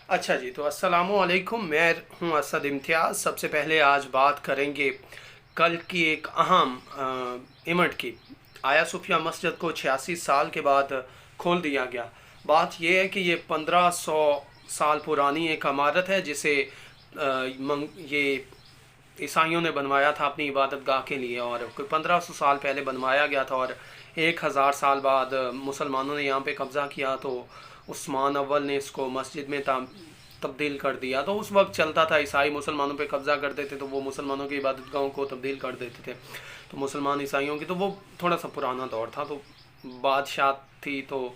अच्छा जी, तो अस्सलामु अलैकुम। मैं हूँ असद इम्तियाज़। सबसे पहले आज बात करेंगे कल की एक अहम इवेंट की। आया सूफिया मस्जिद को 86 साल के बाद खोल दिया गया। बात यह है कि ये 1500 साल पुरानी एक इमारत है जिसे ये ईसाइयों ने बनवाया था अपनी इबादत गाह के लिए, और कोई 1500 साल पहले बनवाया गया था। और 1000 साल बाद मुसलमानों ने यहाँ पे कब्ज़ा किया, तो उस्मान अव्वल ने इसको मस्जिद में तब्दील कर दिया। तो उस वक्त चलता था, ईसाई मुसलमानों पे कब्ज़ा करते थे तो वो मुसलमानों की इबादत गाहों को तब्दील कर देते थे। तो मुसलमान ईसाइयों की, तो वो थोड़ा सा पुराना दौर था। तो बादशाह थी, तो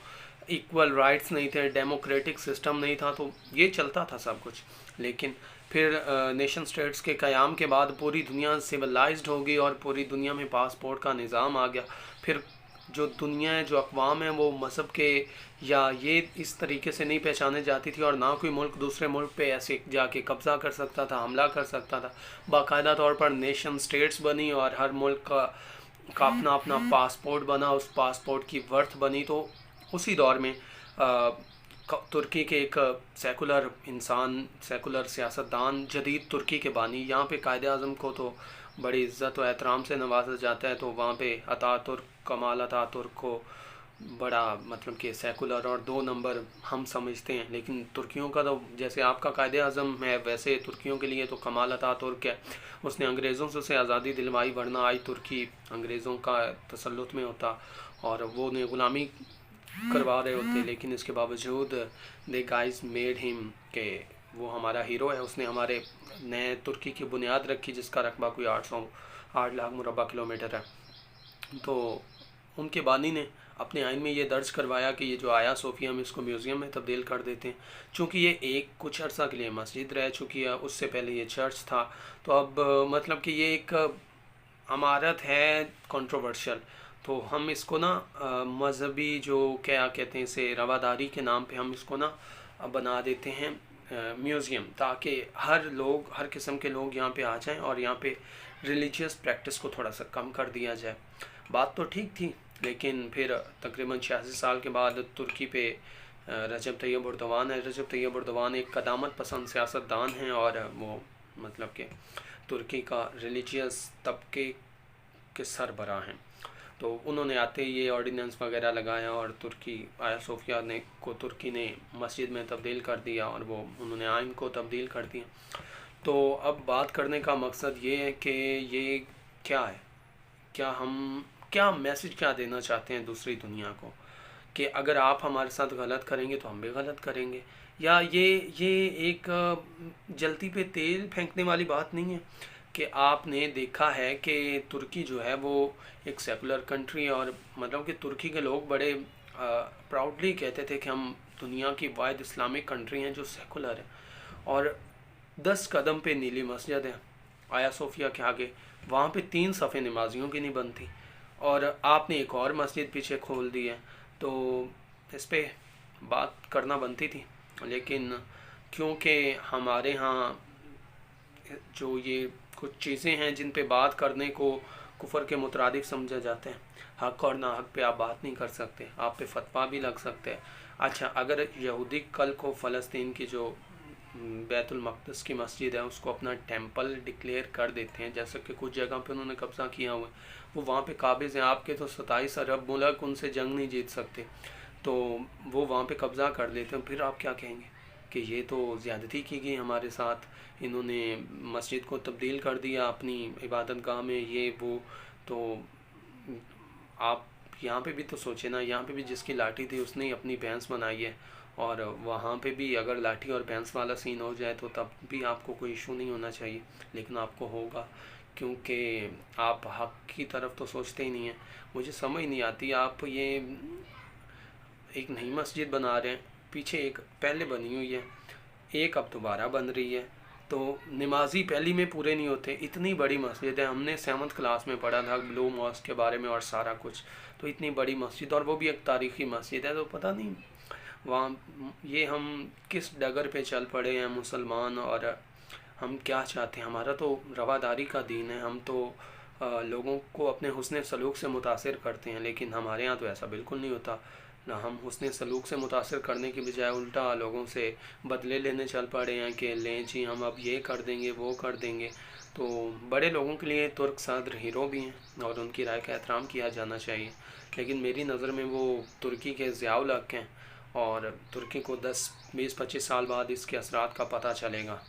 इक्वल राइट्स नहीं थे, डेमोक्रेटिक सिस्टम नहीं था, तो ये चलता था सब कुछ। लेकिन फिर नेशन स्टेट्स के क़याम के बाद पूरी दुनिया सिविलाइज्ड हो गई और पूरी दुनिया में पासपोर्ट का निज़ाम आ गया। फिर जो दुनिया है, जो अक़वाम है, वो मज़हब के या ये इस तरीके से नहीं पहचाने जाती थी, और ना कोई मुल्क दूसरे मुल्क पे ऐसे जाके कब्ज़ा कर सकता था, हमला कर सकता था। बाकायदा तौर पर नेशन स्टेट्स बनी और हर मुल्क का अपना अपना पासपोर्ट बना, उस पासपोर्ट की वर्थ बनी। तो उसी दौर में तुर्की के एक सेकुलर इंसान, सेकुलर सियासतदान, जदीद तुर्की के बानी, यहाँ पे कायदे आज़म को तो बड़ी इज़्ज़त व एहतराम से नवाजा जाता है। तो वहाँ पे अतातुर्क, कमाल अतातुर्क को बड़ा मतलब कि सेकुलर और 2 नंबर हम समझते हैं। लेकिन तुर्कियों का तो जैसे आपका कायदे आज़म है, वैसे तुर्कियों के लिए तो कमाल अतातुर्क है। उसने अंग्रेज़ों से उसे आज़ादी दिलवाई, वरना आई तुर्की अंग्रेज़ों का तसल्लुत में होता और वो ने ग़ुलामी करवा रहे होते। लेकिन इसके बावजूद दे गाइज मेड हिम के वो हमारा हीरो है। उसने हमारे नए तुर्की की बुनियाद रखी, जिसका रकबा कोई 8 लाख मुरबा किलोमीटर है। तो उनके बानी ने अपने आइन में ये दर्ज करवाया कि ये जो आया सोफिया, हम इसको म्यूज़ियम में तब्दील कर देते हैं। चूँकि ये एक कुछ अर्सा के लिए मस्जिद रह चुकी है, उससे पहले ये चर्च था। तो अब मतलब कि ये एक अमारत है कंट्रोवर्शियल। तो हम इसको ना मज़हबी जो क्या कहते हैं इसे, रवादारी के नाम पे हम इसको ना बना देते हैं म्यूज़ियम, ताकि हर किस्म के लोग यहाँ पे आ जाएं और यहाँ पे रिलीजियस प्रैक्टिस को थोड़ा सा कम कर दिया जाए। बात तो ठीक थी, लेकिन फिर तकरीबन 86 साल के बाद तुर्की पे रजब तैयब एर्दोगान है। रजब तैयब एर्दोगान एक कदामत पसंद सियासतदान हैं, और वो मतलब कि तुर्की का रिलीजियस तबके के सरबराह हैं। तो उन्होंने आते ही ये ऑर्डिनेंस वगैरह लगाया और तुर्की आया सोफिया को तुर्की ने मस्जिद में तब्दील कर दिया, और वो उन्होंने आइन को तब्दील कर दिया। तो अब बात करने का मकसद ये है कि ये क्या है, क्या मैसेज क्या देना चाहते हैं दूसरी दुनिया को, कि अगर आप हमारे साथ गलत करेंगे तो हम भी गलत करेंगे। या ये एक जलती पे तेल फेंकने वाली बात नहीं है कि आपने देखा है कि तुर्की जो है वो एक सेकुलर कंट्री है, और मतलब कि तुर्की के लोग बड़े प्राउडली कहते थे कि हम दुनिया की वाहिद इस्लामिक कंट्री हैं जो सेकुलर है। और 10 कदम पे नीली मस्जिद है आया सोफिया के आगे, वहाँ पे 3 सफ़े नमाजियों की नहीं बनती, और आपने एक और मस्जिद पीछे खोल दी है। तो इस पे बात करना बनती थी, लेकिन क्योंकि हमारे यहाँ जो ये कुछ चीज़ें हैं जिन पे बात करने को कुफर के मुतरादिक समझा जाते हैं, हक़ और ना हक़ पे आप बात नहीं कर सकते, आप पे फतवा भी लग सकते हैं। अच्छा, अगर यहूदी कल को फ़लस्तीन की जो बैतुल मक़दस की मस्जिद है उसको अपना टेंपल डिक्लेयर कर देते हैं, जैसे कि कुछ जगह पे उन्होंने कब्ज़ा किया हुआ है, वो वहाँ पे काबिज़ हैं। आपके तो 27 अरब मुल्क उनसे जंग नहीं जीत सकते, तो वो वहाँ पे कब्ज़ा कर लेते हैं। फिर आप क्या कहेंगे कि ये तो ज़्यादती की गई हमारे साथ, इन्होंने मस्जिद को तब्दील कर दिया अपनी इबादत गाह में, ये वो। तो आप यहाँ पे भी तो सोचे ना, यहाँ पे भी जिसकी लाठी थी उसने ही अपनी भैंस बनाई है, और वहाँ पे भी अगर लाठी और भैंस वाला सीन हो जाए तो तब भी आपको कोई इशू नहीं होना चाहिए, लेकिन आपको होगा, क्योंकि आप हक़ की तरफ तो सोचते ही नहीं हैं। मुझे समझ नहीं आती, आप ये एक नई मस्जिद बना रहे हैं, पीछे एक पहले बनी हुई है, एक अब दोबारा बन रही है, तो नमाजी पहली में पूरे नहीं होते। इतनी बड़ी मस्जिद है, हमने 7th क्लास में पढ़ा था ब्लू मॉस्क के बारे में और सारा कुछ। तो इतनी बड़ी मस्जिद, और वो भी एक तारीख़ी मस्जिद है, तो पता नहीं वहाँ ये हम किस डगर पे चल पड़े हैं मुसलमान, और हम क्या चाहते हैं। हमारा तो रवादारी का दीन है, हम तो लोगों को अपने हुस्न सलूक से मुतासिर करते हैं, लेकिन हमारे यहाँ तो ऐसा बिल्कुल नहीं होता। ना हम हुस्न सलूक से मुतासर करने की बजाय उल्टा लोगों से बदले लेने चल पड़े हैं कि लें जी हम अब ये कर देंगे वो कर देंगे। तो बड़े लोगों के लिए तुर्क सदर हीरो भी हैं और उनकी राय का एहतराम किया जाना चाहिए, लेकिन मेरी नज़र में वो तुर्की के ज़िया-उल-हक हैं और तुर्की को 10 20 25 साल बाद इसके असरात का पता चलेगा।